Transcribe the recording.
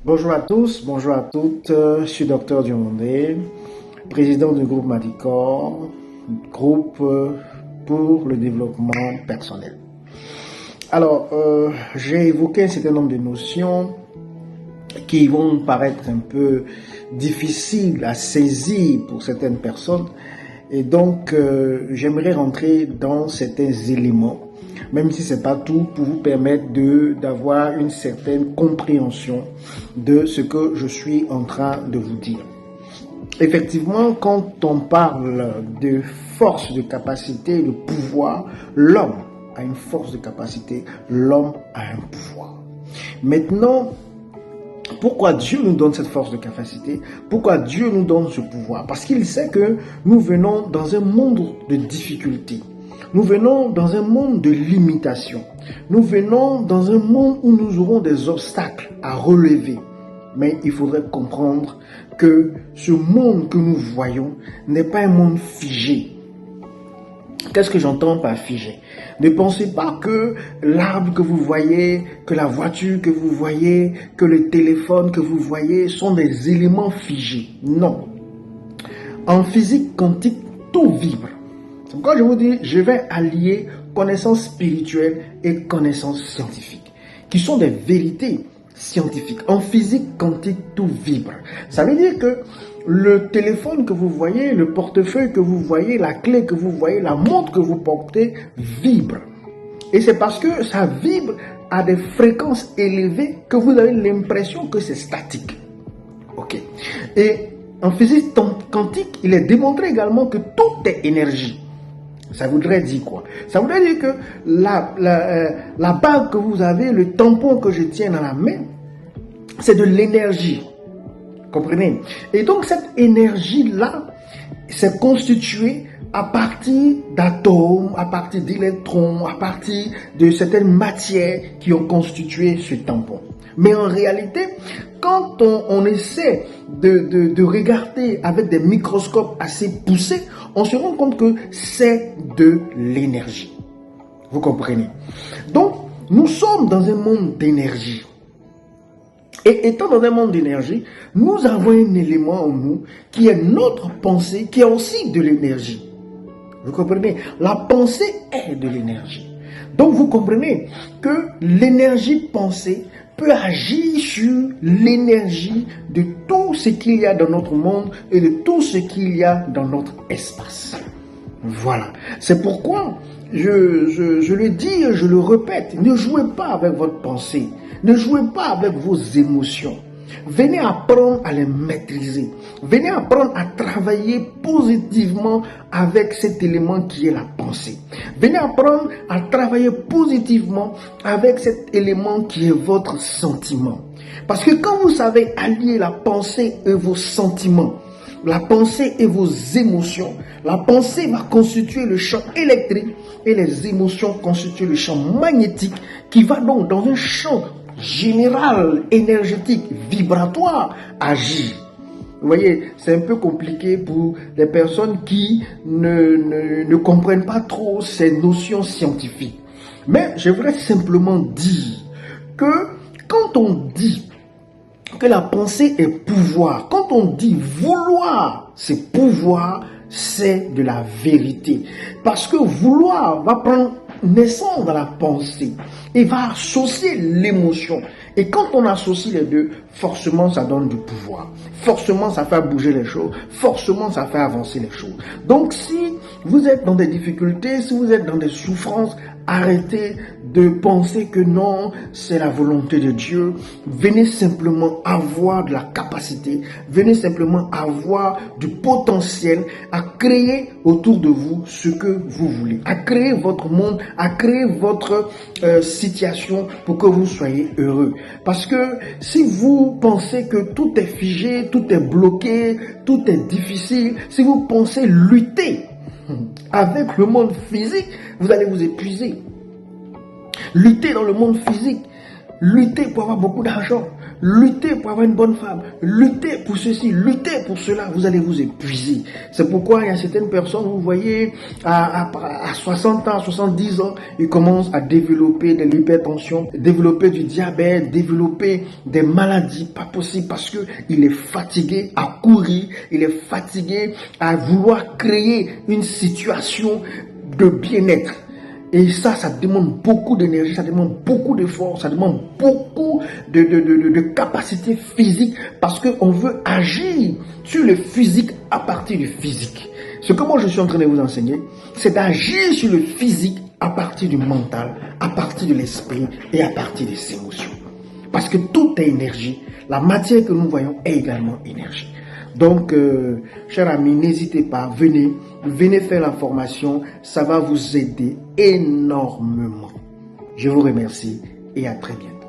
Bonjour à tous, bonjour à toutes. Je suis Docteur Diomondé, président du groupe Madicor, groupe pour le développement personnel. Alors, j'ai évoqué un certain nombre de notions qui vont paraître un peu difficiles à saisir pour certaines personnes. Et donc, j'aimerais rentrer dans certains éléments, même si ce n'est pas tout, pour vous permettre d'avoir une certaine compréhension de ce que je suis en train de vous dire. Effectivement, quand on parle de force, de capacité, de pouvoir, l'homme a une force de capacité, l'homme a un pouvoir. Maintenant, pourquoi Dieu nous donne cette force de capacité? Pourquoi Dieu nous donne ce pouvoir? Parce qu'il sait que nous venons dans un monde de difficultés. Nous venons dans un monde de limitations. Nous venons dans un monde où nous aurons des obstacles à relever. Mais il faudrait comprendre que ce monde que nous voyons n'est pas un monde figé. Qu'est-ce que j'entends par figé? Ne pensez pas que l'arbre que vous voyez, que la voiture que vous voyez, que le téléphone que vous voyez sont des éléments figés. Non. En physique quantique, tout vibre. Donc quand je vous dis, je vais allier connaissance spirituelle et connaissance scientifique, qui sont des vérités scientifiques. En physique quantique, tout vibre. Ça veut dire que le téléphone que vous voyez, le portefeuille que vous voyez, la clé que vous voyez, la montre que vous portez vibre. Et c'est parce que ça vibre à des fréquences élevées que vous avez l'impression que c'est statique. Ok. Et en physique quantique, il est démontré également que tout est énergie. Ça voudrait dire quoi? Ça voudrait dire que la bague que vous avez, le tampon que je tiens dans la main, c'est de l'énergie. Comprenez? Et donc cette énergie-là, c'est constitué à partir d'atomes, à partir d'électrons, à partir de certaines matières qui ont constitué ce tampon. Mais en réalité, quand on essaie de regarder avec des microscopes assez poussés, on se rend compte que c'est de l'énergie. Vous comprenez? Donc, nous sommes dans un monde d'énergie. Et étant dans un monde d'énergie, nous avons un élément en nous qui est notre pensée, qui est aussi de l'énergie. Vous comprenez? La pensée est de l'énergie. Donc vous comprenez que l'énergie pensée peut agir sur l'énergie de tout ce qu'il y a dans notre monde et de tout ce qu'il y a dans notre espace. Voilà. C'est pourquoi je le dis et je le répète, ne jouez pas avec votre pensée. Ne jouez pas avec vos émotions. Venez apprendre à les maîtriser. Venez apprendre à travailler positivement avec cet élément qui est la pensée. Venez apprendre à travailler positivement avec cet élément qui est votre sentiment. Parce que quand vous savez allier la pensée et vos sentiments, la pensée et vos émotions, la pensée va constituer le champ électrique et les émotions constituent le champ magnétique qui va donc dans un champ général, énergétique, vibratoire, agir. Vous voyez, c'est un peu compliqué pour les personnes qui ne comprennent pas trop ces notions scientifiques. Mais je voudrais simplement dire que quand on dit que la pensée est pouvoir, quand on dit vouloir, c'est pouvoir, c'est de la vérité. Parce que vouloir va prendre naissance dans la pensée et va associer l'émotion. Et quand on associe les deux, forcément ça donne du pouvoir. Forcément ça fait bouger les choses. Forcément ça fait avancer les choses. Donc si vous êtes dans des difficultés, si vous êtes dans des souffrances, arrêtez de penser que non, c'est la volonté de Dieu. Venez simplement avoir de la capacité. Venez simplement avoir du potentiel à créer autour de vous ce que vous voulez. À créer votre monde, à créer votre situation pour que vous soyez heureux. Parce que si vous pensez que tout est figé, tout est bloqué, tout est difficile, si vous pensez lutter avec le monde physique, vous allez vous épuiser. Lutter dans le monde physique, lutter pour avoir beaucoup d'argent, luttez pour avoir une bonne femme, luttez pour ceci, luttez pour cela, vous allez vous épuiser. C'est pourquoi il y a certaines personnes, vous voyez, à 60 ans, 70 ans, ils commencent à développer de l'hypertension, développer du diabète, développer des maladies pas possibles parce que il est fatigué à courir, il est fatigué à vouloir créer une situation de bien-être. Et ça demande beaucoup d'énergie, ça demande beaucoup d'efforts, ça demande beaucoup de capacité physique parce qu'on veut agir sur le physique à partir du physique. Ce que moi je suis en train de vous enseigner, c'est d'agir sur le physique à partir du mental, à partir de l'esprit et à partir des émotions. Parce que tout est énergie. La matière que nous voyons est également énergie. Donc, chers amis, n'hésitez pas, venez faire la formation, ça va vous aider énormément. Je vous remercie et à très bientôt.